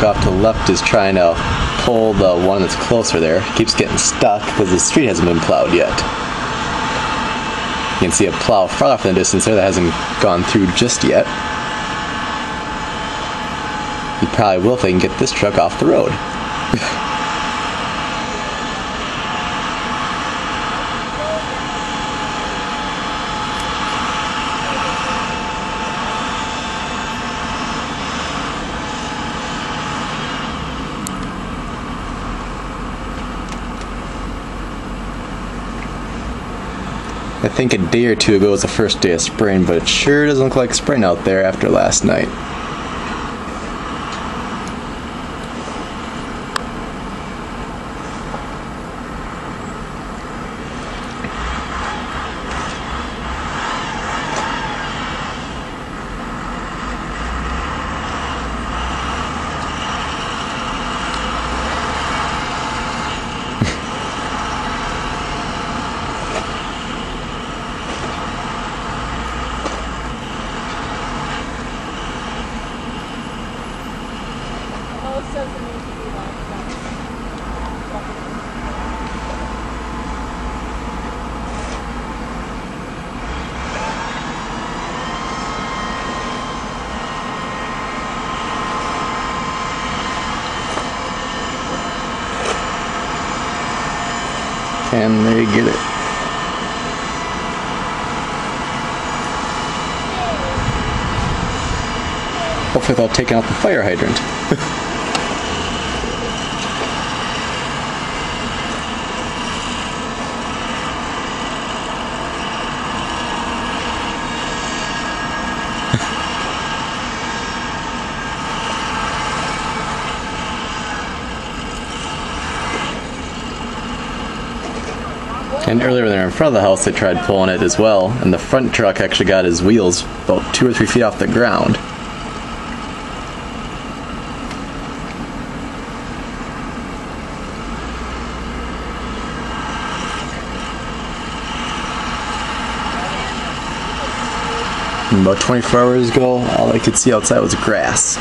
truck off to the left is trying to pull the one that's closer there. It keeps getting stuck because the street hasn't been plowed yet. You can see a plow far off in the distance there that hasn't gone through just yet. You probably will if they can get this truck off the road. I think a day or two ago was the first day of spring, but it sure doesn't look like spring out there after last night. Can they get it? Hopefully without taking out the fire hydrant. And earlier when they were in front of the house, they tried pulling it as well, and the front truck actually got his wheels about 2 or 3 feet off the ground. And about 24 hours ago, all I could see outside was grass.